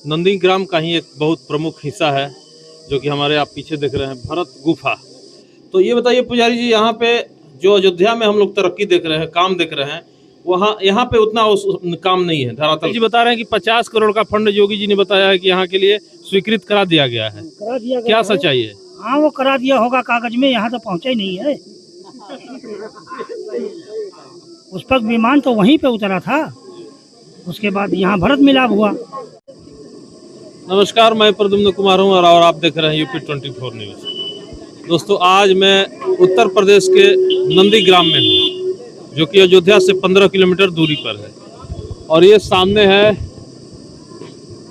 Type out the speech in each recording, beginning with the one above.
नंदीग्राम का ही एक बहुत प्रमुख हिस्सा है जो कि हमारे आप पीछे देख रहे हैं, भरत गुफा। तो ये बताइए पुजारी जी, यहाँ पे जो अयोध्या में हम लोग तरक्की देख रहे हैं, काम देख रहे हैं, वहाँ यहाँ पे उतना काम नहीं है। धरातल जी बता रहे हैं कि 50 करोड़ का फंड योगी जी ने बताया है कि यहाँ के लिए स्वीकृत करा दिया गया है। करा दिया गया क्या है। सच्चाई है? हाँ, वो करा दिया होगा कागज में, यहाँ तो पहुँचा ही नहीं है। उस पर विमान तो वहीं पे उतरा था, उसके बाद यहाँ भरत मिलाप हुआ। नमस्कार, मैं प्रद्युम्न कुमार हूँ और आप देख रहे हैं यूपी 24 न्यूज़। दोस्तों, आज मैं उत्तर प्रदेश के नंदीग्राम में हूँ जो कि अयोध्या से 15 किलोमीटर दूरी पर है। और ये सामने है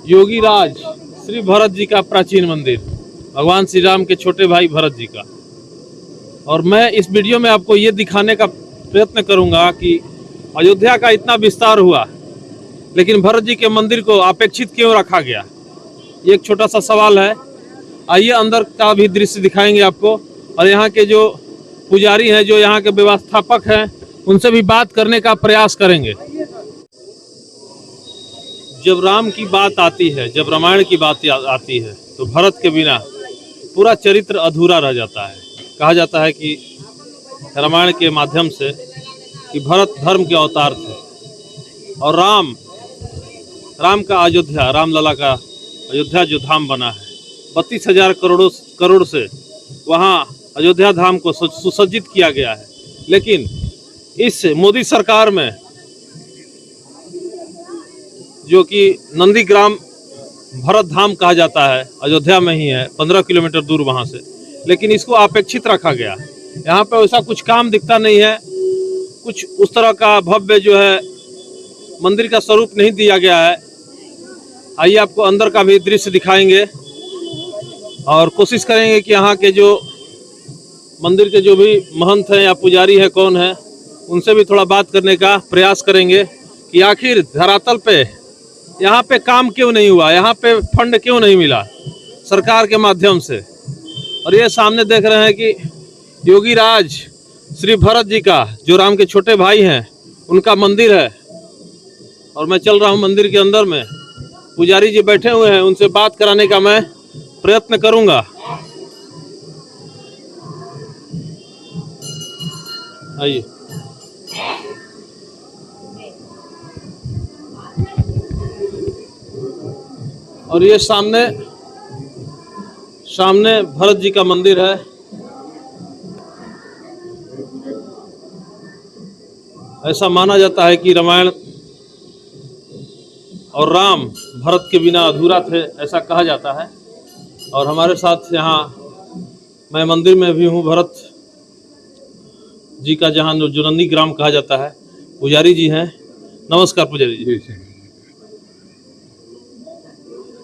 योगी राज श्री भरत जी का प्राचीन मंदिर, भगवान श्री राम के छोटे भाई भरत जी का। और मैं इस वीडियो में आपको ये दिखाने का प्रयत्न करूंगा कि अयोध्या का इतना विस्तार हुआ लेकिन भरत जी के मंदिर को अपेक्षित क्यों रखा गया। ये एक छोटा सा सवाल है। आइए अंदर का भी दृश्य दिखाएंगे आपको और यहाँ के जो पुजारी हैं, जो यहाँ के व्यवस्थापक हैं, उनसे भी बात करने का प्रयास करेंगे। जब राम की बात आती है, जब रामायण की बात आती है, तो भरत के बिना पूरा चरित्र अधूरा रह जाता है। कहा जाता है कि रामायण के माध्यम से कि भरत धर्म के अवतार थे और राम का अयोध्या, रामलला का अयोध्या जो धाम बना है, 32,000 करोड़ से वहाँ अयोध्या धाम को सुसज्जित किया गया है। लेकिन इस मोदी सरकार में जो कि नंदीग्राम भरत धाम कहा जाता है, अयोध्या में ही है, 15 किलोमीटर दूर वहाँ से, लेकिन इसको अपेक्षित रखा गया। यहाँ पे वैसा कुछ काम दिखता नहीं है, कुछ उस तरह का भव्य जो है मंदिर का स्वरूप नहीं दिया गया है। आइए आपको अंदर का भी दृश्य दिखाएंगे और कोशिश करेंगे कि यहाँ के जो मंदिर के जो भी महंत हैं या पुजारी है, कौन है, उनसे भी थोड़ा बात करने का प्रयास करेंगे कि आखिर धरातल पे यहाँ पे काम क्यों नहीं हुआ, यहाँ पे फंड क्यों नहीं मिला सरकार के माध्यम से। और ये सामने देख रहे हैं कि योगी राज श्री भरत जी का, जो राम के छोटे भाई हैं, उनका मंदिर है। और मैं चल रहा हूँ मंदिर के अंदर में, पुजारी जी बैठे हुए हैं, उनसे बात कराने का मैं प्रयत्न करूंगा। आइए। और ये सामने भरत जी का मंदिर है। ऐसा माना जाता है कि रामायण और राम भरत के बिना अधूरा थे, ऐसा कहा जाता है। और हमारे साथ यहाँ मैं मंदिर में भी हूँ, भरत जी का, जहाँ जो नंदीग्राम कहा जाता है, पुजारी जी हैं। नमस्कार पुजारी जी।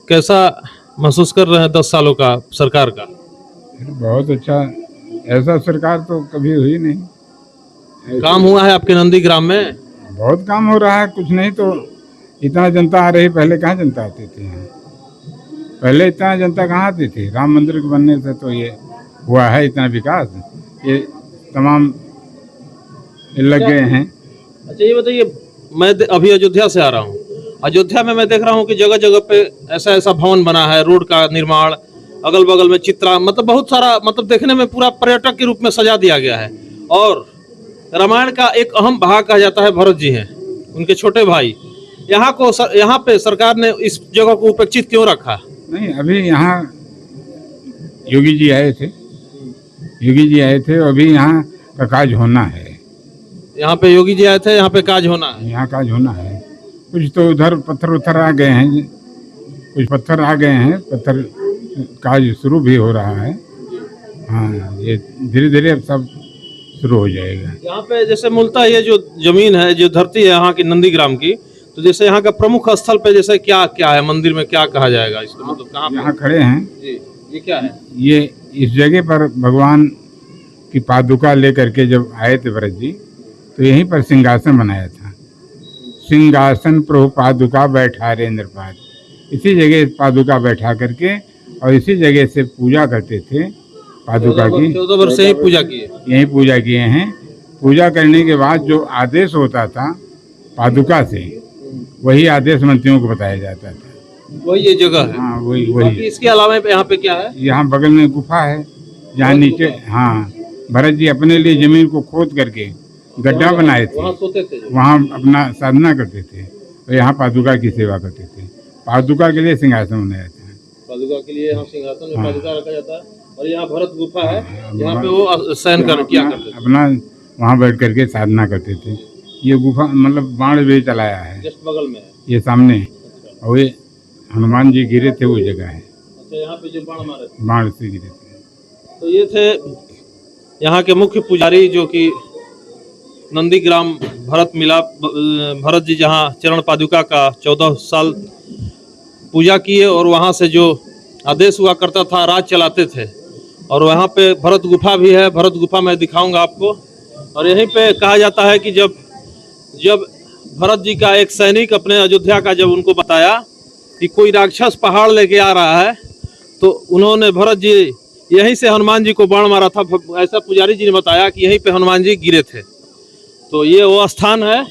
कैसा महसूस कर रहे हैं 10 सालों का सरकार का? बहुत अच्छा, ऐसा सरकार तो कभी हुई नहीं। काम हुआ है आपके नंदीग्राम में? बहुत काम हो रहा है, कुछ नहीं तो इतना जनता आ रही। पहले कहाँ जनता आती थी यहाँ? पहले इतना जनता कहाँ आती थी? राम मंदिर के बनने से तो ये हुआ है इतना विकास, ये तमाम लग गए हैं। अच्छा ये बताइए, मैं अभी अयोध्या से आ रहा हूँ। अयोध्या में मैं देख रहा हूँ कि जगह जगह पे ऐसा भवन बना है, रोड का निर्माण, अगल बगल में चित्रा, मतलब बहुत सारा, मतलब देखने में पूरा पर्यटक के रूप में सजा दिया गया है। और रामायण का एक अहम भाग कहा जाता है भरत जी हैं, उनके छोटे भाई। यहाँ पे सरकार ने इस जगह को उपेक्षित क्यों रखा? नहीं, अभी यहाँ योगी जी आए थे, अभी यहाँ का काज होना है। यहाँ पे योगी जी आए थे, यहाँ पे काज होना है। यहाँ काज होना है। कुछ तो उधर पत्थर आ गए हैं, पत्थर काज शुरू भी हो रहा है। हाँ, ये धीरे धीरे अब सब शुरू हो जाएगा। यहाँ पे जैसे मूलतः ये जो जमीन है, जो धरती है यहाँ की नंदीग्राम की, तो जैसे यहाँ का प्रमुख स्थल पे जैसे क्या क्या है, मंदिर में क्या कहा जाएगा इसको, मतलब कहाँ यहाँ खड़े हैं जी? ये क्या है? ये इस जगह पर भगवान की पादुका लेकर के जब आए थे भरत जी, तो यहीं पर सिंहासन बनाया था। सिंहासन प्रभु पादुका बैठा रे इंद्रपाद, इसी जगह पादुका बैठा करके और इसी जगह से पूजा करते थे पादुका की। 14 वर्ष से ही पूजा किए, यहीं पूजा किए हैं। पूजा करने के बाद जो आदेश होता था पादुका से, वही आदेश मंत्रियों को बताया जाता था। वही ये जगह है। हाँ वही बाकी वही। इसके अलावा यहाँ पे क्या है? यहाँ बगल में गुफा है, जहाँ नीचे, हाँ, भरत जी अपने लिए जमीन को खोद करके गड्ढा बनाए वहाँ थे, सोते थे जो। वहाँ अपना साधना करते थे और यहाँ पादुका की सेवा करते थे। पादुका के लिए सिंहासन बनाया था। पादुका के लिए यहाँ सिंहासन में हाँ। पादुका रखा जाता है और यहाँ भरत गुफा है हाँ, जहाँ पे वहाँ- वो शयन कर किया करते थे। अपना वहाँ बैठ करके साधना करते थे। ये गुफा मतलब बाण भी चलाया है, जस्ट बगल में है। ये सामने, और ये हनुमान जी गिरे थे वो जगह है, अच्छा, यहाँ पे जो बाण मारे थे। बाण से गिरे थे। तो ये थे यहाँ के मुख्य पुजारी जो कि नंदीग्राम भरत मिलाप भरत जी जहाँ चरण पादुका का 14 साल पूजा किए और वहाँ से जो आदेश हुआ करता था राज चलाते थे। और वहाँ पे भरत गुफा भी है, भरत गुफा मैं दिखाऊंगा आपको। और यहीं पे कहा जाता है कि जब भरत जी का एक सैनिक अपने अयोध्या का जब उनको बताया कि कोई राक्षस पहाड़ लेके आ रहा है, तो उन्होंने भरत जी यहीं से हनुमान जी को बाण मारा था। ऐसा पुजारी जी ने बताया कि यहीं पे हनुमान जी गिरे थे। तो ये वो स्थान है।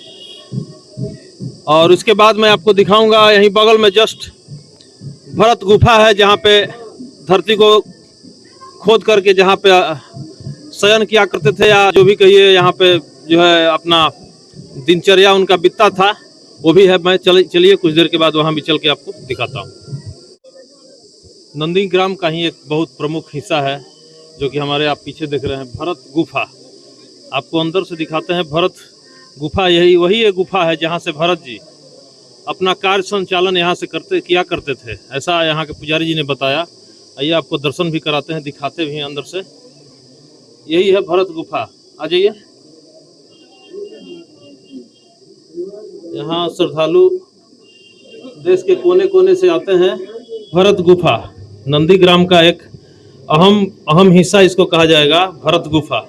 और उसके बाद मैं आपको दिखाऊंगा यहीं बगल में जस्ट भरत गुफा है, जहाँ पे धरती को खोद करके जहाँ पे शयन किया करते थे, या जो भी कहिए यहाँ पे जो है अपना दिनचर्या उनका बीतता था, वो भी है। मैं चलिए कुछ देर के बाद वहाँ भी चल के आपको दिखाता हूँ। नंदीग्राम का ही एक बहुत प्रमुख हिस्सा है जो कि हमारे आप पीछे देख रहे हैं, भरत गुफा। आपको अंदर से दिखाते हैं। भरत गुफा वही एक गुफा है जहाँ से भरत जी अपना कार्य संचालन यहाँ से किया करते थे, ऐसा यहाँ के पुजारी जी ने बताया। आइए आपको दर्शन भी कराते हैं, दिखाते भी हैं अंदर से। यही है भरत गुफा। आ जाइए। यहाँ श्रद्धालु देश के कोने कोने से आते हैं। भरत गुफा नंदीग्राम का एक अहम हिस्सा इसको कहा जाएगा, भरत गुफा।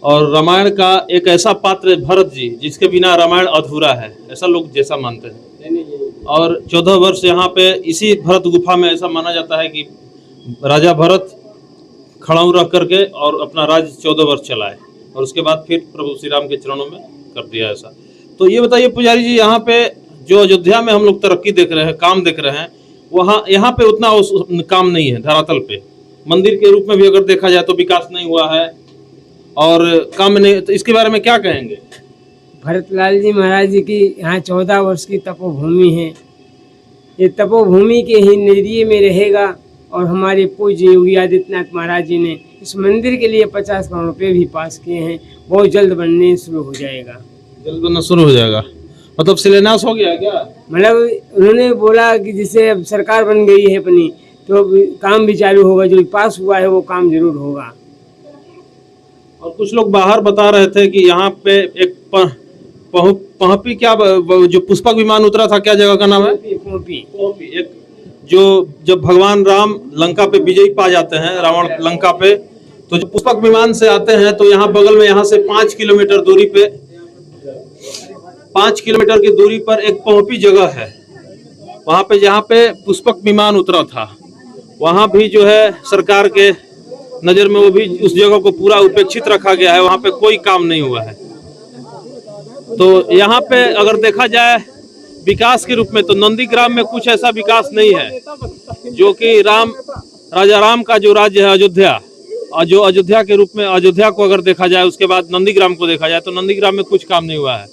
और रामायण का एक ऐसा पात्र भरत जी जिसके बिना रामायण अधूरा है, ऐसा लोग जैसा मानते हैं। और 14 वर्ष यहाँ पे इसी भरत गुफा में ऐसा माना जाता है कि राजा भरत खड़ाऊ रख करके और अपना राज्य 14 वर्ष चलाए, और उसके बाद फिर प्रभु श्री राम के चरणों में कर दिया ऐसा। तो ये बताइए पुजारी जी, यहाँ पे जो अयोध्या में हम लोग तरक्की देख रहे हैं, काम देख रहे हैं, वहाँ यहाँ पे उतना काम नहीं है धरातल पे। मंदिर के रूप में भी अगर देखा जाए तो विकास नहीं हुआ है और काम नहीं। तो इसके बारे में क्या कहेंगे? भरतलाल जी महाराज जी की यहाँ 14 वर्ष की तपोभूमि है। ये तपोभूमि के ही नजरिए में रहेगा। और हमारे पूज्य योगी आदित्यनाथ महाराज जी ने इस मंदिर के लिए 50 करोड़ रुपए भी पास किए हैं। बहुत जल्द बनने शुरू हो जाएगा। जल्द बनना शुरू हो जाएगा मतलब शिलान्यास हो गया क्या? मतलब उन्होंने बोला कि जिससे अब सरकार बन गई है अपनी, तो काम भी चालू होगा। जो पास हुआ है वो काम जरूर होगा। और कुछ लोग बाहर बता रहे थे कि यहाँ पे एक पहपी क्या जो पुष्पक विमान उतरा था, क्या जगह का नाम है? पोपी। एक जो जब भगवान राम लंका पे विजयी पा जाते हैं, रावण लंका पे, तो जब पुष्पक विमान से आते हैं तो यहाँ बगल में यहाँ से 5 किलोमीटर दूरी पे 5 किलोमीटर की दूरी पर एक पहुपी जगह है। वहाँ पे जहाँ पे पुष्पक विमान उतरा था, वहाँ भी जो है सरकार के नज़र में वो भी उस जगह को पूरा उपेक्षित रखा गया है। वहाँ पे कोई काम नहीं हुआ है। तो यहाँ पे अगर देखा जाए विकास के रूप में, तो नंदीग्राम में कुछ ऐसा विकास नहीं है जो कि राजा राम का जो राज्य है अयोध्या, और जो अयोध्या के रूप में अयोध्या को अगर देखा जाए, उसके बाद नंदीग्राम को देखा जाए, तो नंदीग्राम में कुछ काम नहीं हुआ है।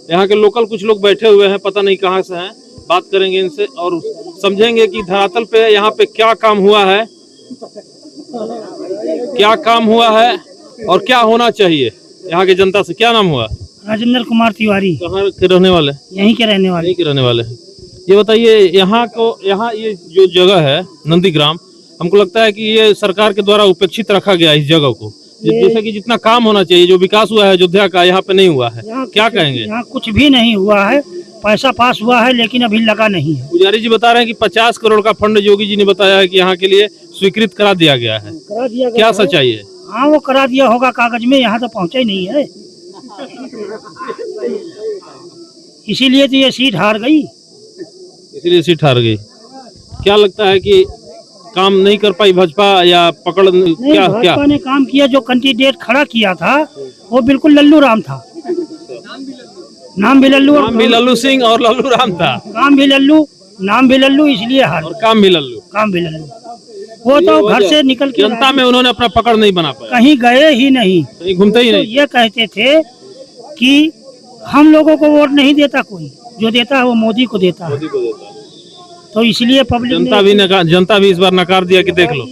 यहाँ के लोकल कुछ लोग बैठे हुए हैं, पता नहीं कहाँ से हैं। बात करेंगे इनसे और समझेंगे कि धरातल पे यहाँ पे क्या काम हुआ है, क्या काम हुआ है और क्या होना चाहिए। यहाँ की जनता से क्या नाम हुआ? राजेंद्र कुमार तिवारी। कहाँ के रहने वाले? यहीं के रहने वाले। यहीं के रहने वाले हैं। ये बताइए, यहाँ ये जो जगह है नंदीग्राम, हमको लगता है कि ये सरकार के द्वारा उपेक्षित रखा गया इस जगह को। जैसे कि जितना काम होना चाहिए, जो विकास हुआ है अयोध्या का, यहाँ पे नहीं हुआ है। क्या कहेंगे? यहाँ कुछ भी नहीं हुआ है। पैसा पास हुआ है लेकिन अभी लगा नहीं है। पुजारी जी बता रहे हैं कि 50 करोड़ का फंड योगी जी ने बताया है कि यहाँ के लिए स्वीकृत करा दिया गया है। करा दिया गया क्या है। सच्चाई है? हाँ, वो करा दिया होगा कागज में, यहाँ तो पहुँचा ही नहीं है। इसीलिए तो ये सीट हार गई। इसीलिए सीट हार गई। क्या लगता है कि काम नहीं कर पाई भाजपा या पकड़ नहीं, क्या भाजपा ने काम किया। जो कैंडिडेट खड़ा किया था वो बिल्कुल लल्लू राम था। नाम भी लल्लू नाम भी लल्लू सिंह और लल्लू राम था। काम भी लल्लू नाम भी लल्लू इसलिए हार और काम भी लल्लू। काम भी लल्लू। वो तो ये घर वजह- से निकल के जनता में उन्होंने अपना पकड़ नहीं बना पाया, कहीं गए ही नहीं। कहीं घूमते ही तो नहीं। ये कहते थे कि हम लोगों को वोट नहीं देता कोई, जो देता है वो मोदी को देता है। मोदी को देता है। तो इसलिए पब्लिक जनता भी इस बार नकार दिया कि देख लो।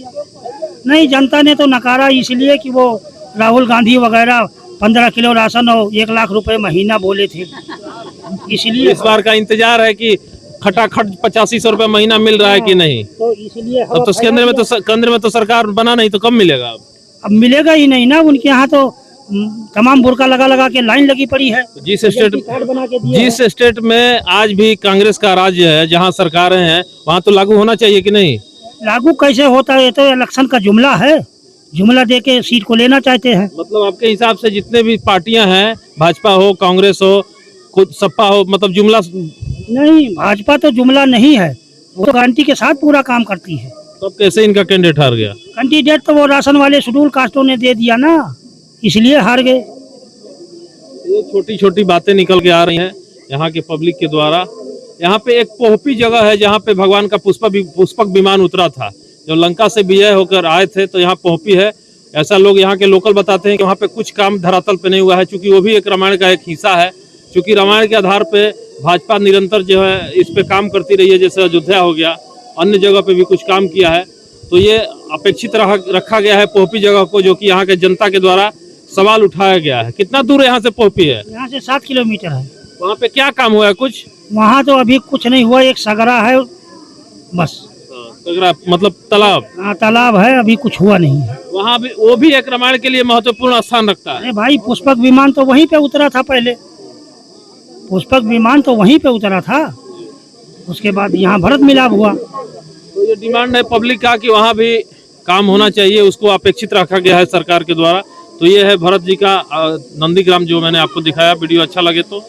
नहीं, जनता ने तो नकारा इसलिए कि वो राहुल गांधी वगैरह 15 किलो राशन और 1 लाख रुपए महीना बोले थे, इसलिए इस बार का इंतजार है कि खटाखट 8500 रुपए महीना मिल रहा है कि नहीं। तो इसलिए अब तो केंद्र में तो सरकार बना नहीं, तो कब मिलेगा? अब मिलेगा ही नहीं ना। उनके यहाँ तो तमाम बुरका लगा लगा के लाइन लगी पड़ी है। जिस कार्ड बना के दिए जिस स्टेट में आज भी कांग्रेस का राज्य है, जहां सरकारें हैं, वहां तो लागू होना चाहिए कि नहीं? लागू कैसे होता है? ये तो इलेक्शन का जुमला है, जुमला दे के सीट को लेना चाहते हैं। मतलब आपके हिसाब से जितने भी पार्टियां हैं, भाजपा हो, कांग्रेस हो, कुछ सपा हो, मतलब जुमला? नहीं, भाजपा तो जुमला नहीं है, वो तो गारंटी के साथ पूरा काम करती है। तो अब कैसे इनका कैंडिडेट हार गया? कैंडिडेट तो वो राशन वाले शेड्यूल कास्टों ने दे दिया ना, इसलिए हार गए। ये छोटी छोटी बातें निकल के आ रही हैं यहाँ के पब्लिक के द्वारा। यहाँ पे एक पोहपी जगह है जहाँ पे भगवान का पुष्पक विमान उतरा था, जो लंका से विजय होकर आए थे, तो यहाँ पोहपी है। ऐसा लोग यहाँ के लोकल बताते हैं कि वहाँ पे कुछ काम धरातल पे नहीं हुआ है, क्योंकि वो भी एक रामायण का एक हिस्सा है। क्योंकि रामायण के आधार पे भाजपा निरंतर जो है इस पे काम करती रही है, जैसे अयोध्या हो गया, अन्य जगह पे भी कुछ काम किया है। तो ये अपेक्षित रखा गया है पोहपी जगह को, जो कि यहाँ के जनता के द्वारा सवाल उठाया गया है। कितना दूर यहाँ से पोहपी है? यहाँ से 7 किलोमीटर है। वहाँ पे क्या काम हुआ है कुछ? वहाँ तो अभी कुछ नहीं हुआ, एक सगरा है बस। मतलब तालाब? हाँ, तालाब है, अभी कुछ हुआ नहीं है। वहाँ भी, वो भी एक रामायण के लिए महत्वपूर्ण स्थान रखता है। अरे भाई, पुष्पक विमान तो वहीं पे उतरा था पहले, पुष्पक विमान तो वहीं पे उतरा था, उसके बाद यहाँ भरत मिलाप हुआ। तो ये डिमांड है पब्लिक का कि वहाँ भी काम होना चाहिए, उसको अपेक्षित रखा गया है सरकार के द्वारा। तो ये है भरत जी का नंदीग्राम, जो मैंने आपको दिखाया। वीडियो अच्छा लगे तो